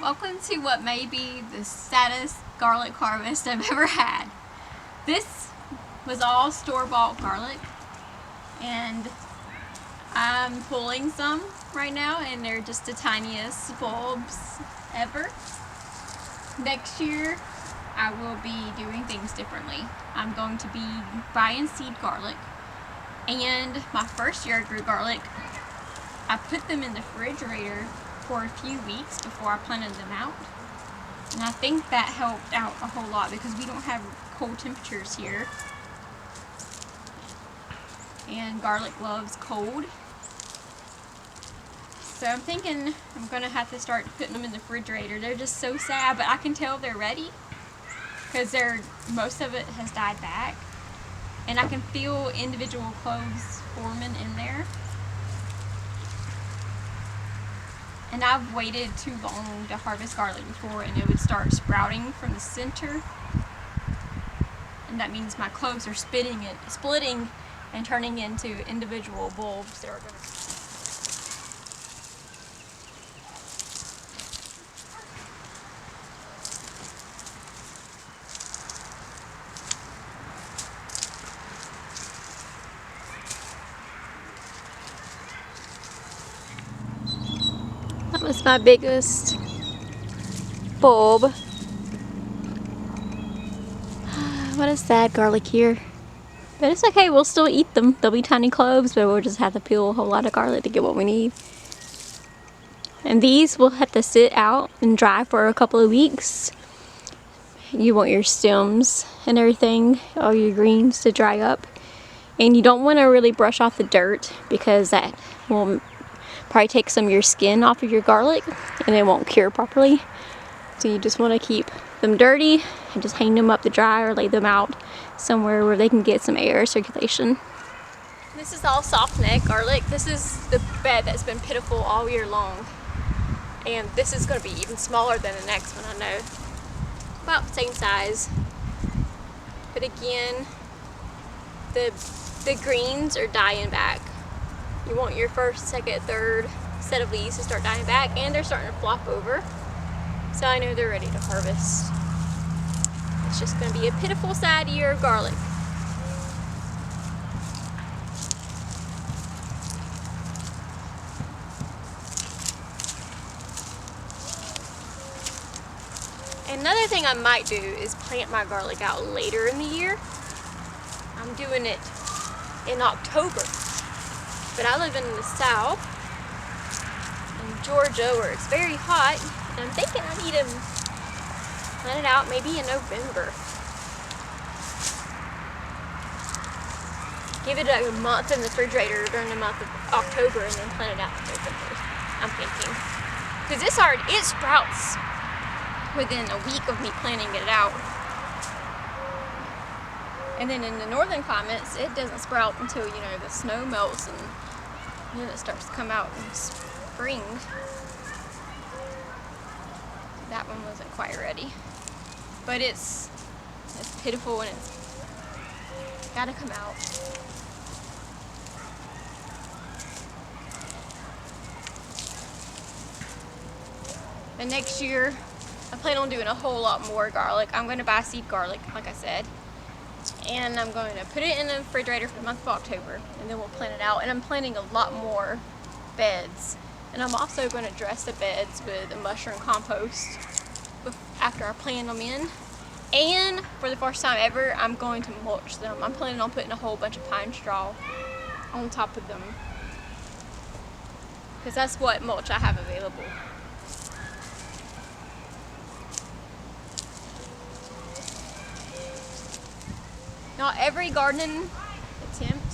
Welcome to what may be the saddest garlic harvest I've ever had. This was all store-bought garlic, and I'm pulling some right now, and they're just the tiniest bulbs ever. Next year I will be doing things differently. I'm going to be buying seed garlic, and my first year I grew garlic, I put them in the refrigerator for a few weeks before I planted them out, and I think that helped out a whole lot because we don't have cold temperatures here, and garlic loves cold. So I'm thinking I'm gonna have to start putting them in the refrigerator. They're just so sad, but I can tell they're ready because most of it has died back, and I can feel individual cloves forming in there. And I've waited too long to harvest garlic before, and it would start sprouting from the center, and that means my cloves are splitting and turning into individual bulbs that are going to. That was my biggest bulb. What a sad garlic here. But it's okay, we'll still eat them. They'll be tiny cloves, but we'll just have to peel a whole lot of garlic to get what we need. And these will have to sit out and dry for a couple of weeks. You want your stems and everything, all your greens, to dry up. And you don't want to really brush off the dirt because that will probably take some of your skin off of your garlic and it won't cure properly. So you just want to keep them dirty and just hang them up to dry or lay them out somewhere where they can get some air circulation. This is all soft neck garlic. This is the bed that's been pitiful all year long. And this is going to be even smaller than the next one, I know. About the same size. But again, the greens are dying back. You want your first, second, third set of leaves to start dying back, and they're starting to flop over. So I know they're ready to harvest. It's just going to be a pitiful, sad year of garlic. Another thing I might do is plant my garlic out later in the year. I'm doing it in October. But I live in the South, in Georgia, where it's very hot, and I'm thinking I need to plant it out maybe in November. Give it a month in the refrigerator during the month of October and then plant it out in November, I'm thinking. Because it sprouts within a week of me planting it out. And then in the northern climates, it doesn't sprout until, the snow melts and then it starts to come out in spring. That one wasn't quite ready. But it's pitiful and it's gotta come out. But next year, I plan on doing a whole lot more garlic. I'm gonna buy seed garlic, like I said. And I'm going to put it in the refrigerator for the month of October, and then we'll plant it out. And I'm planting a lot more beds, and I'm also going to dress the beds with a mushroom compost after I plant them in. And for the first time ever, I'm going to mulch them. I'm planning on putting a whole bunch of pine straw on top of them because that's what mulch I have available. Not every gardening attempt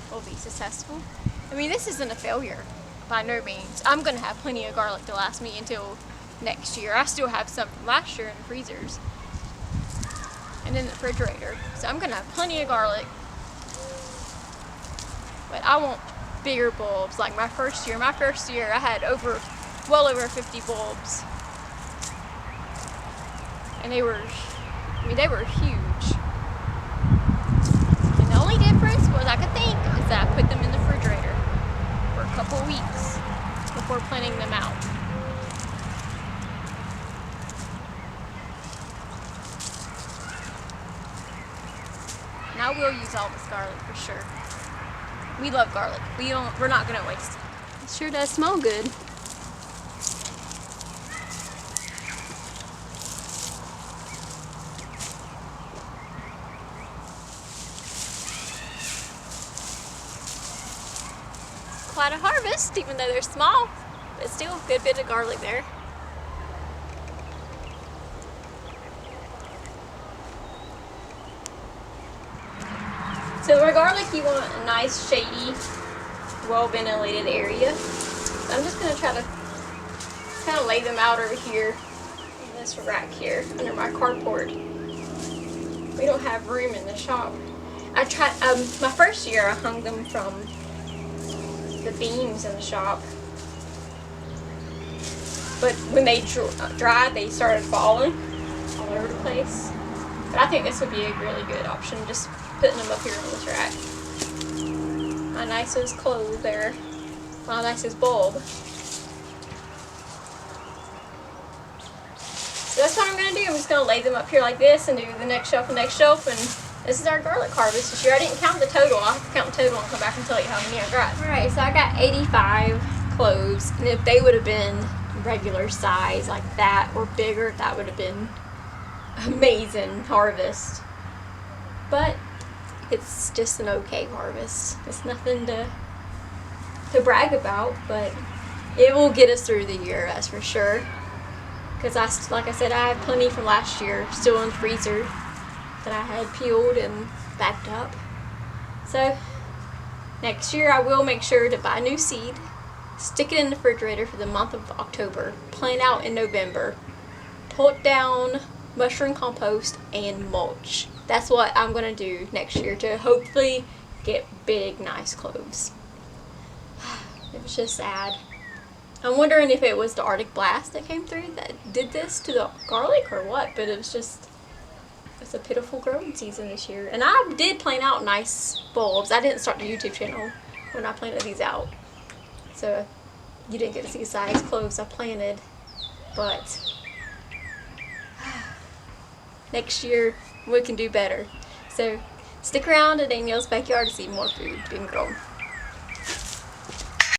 will be successful. I mean, this isn't a failure by no means. I'm going to have plenty of garlic to last me until next year. I still have some from last year in the freezers and in the refrigerator. So I'm going to have plenty of garlic. But I want bigger bulbs like my first year. My first year I had well over 50 bulbs. And they were huge. The only difference was I could think is that I put them in the refrigerator for a couple weeks before planting them out. I will use all this garlic for sure. We love garlic. We're not gonna waste it. It sure does smell good. Quite a harvest, even though they're small, but still a good bit of garlic there. So for garlic, you want a nice, shady, well-ventilated area. So I'm just going to try to kind of lay them out over here in this rack here under my carport. We don't have room in the shop. I tried, my first year I hung them from the beams in the shop. But when they dried, they started falling all over the place. But I think this would be a really good option, just putting them up here on this rack. My nicest clove there. My nicest bulb. So that's what I'm going to do. I'm just going to lay them up here like this and do the next shelf and next shelf. And this is our garlic harvest this year. I didn't count the total. I'll have to count the total and come back and tell you how many I got. Alright, so I got 85 cloves. And if they would have been regular size like that or bigger, that would have been amazing harvest. But it's just an okay harvest. It's nothing to brag about, but it will get us through the year, that's for sure. Because like I said, I have plenty from last year still in the freezer that I had peeled and backed up. So next year I will make sure to buy new seed, stick it in the refrigerator for the month of October, plant out in November, pull it down, mushroom compost, and mulch. That's what I'm going to do next year to hopefully get big, nice cloves. It was just sad. I'm wondering if it was the Arctic blast that came through that did this to the garlic or what, but it's a pitiful growing season this year. And I did plant out nice bulbs. I didn't start the YouTube channel when I planted these out, so you didn't get to see the size cloves I planted, but next year we can do better. So stick around to Danielle's backyard to see more food being grown.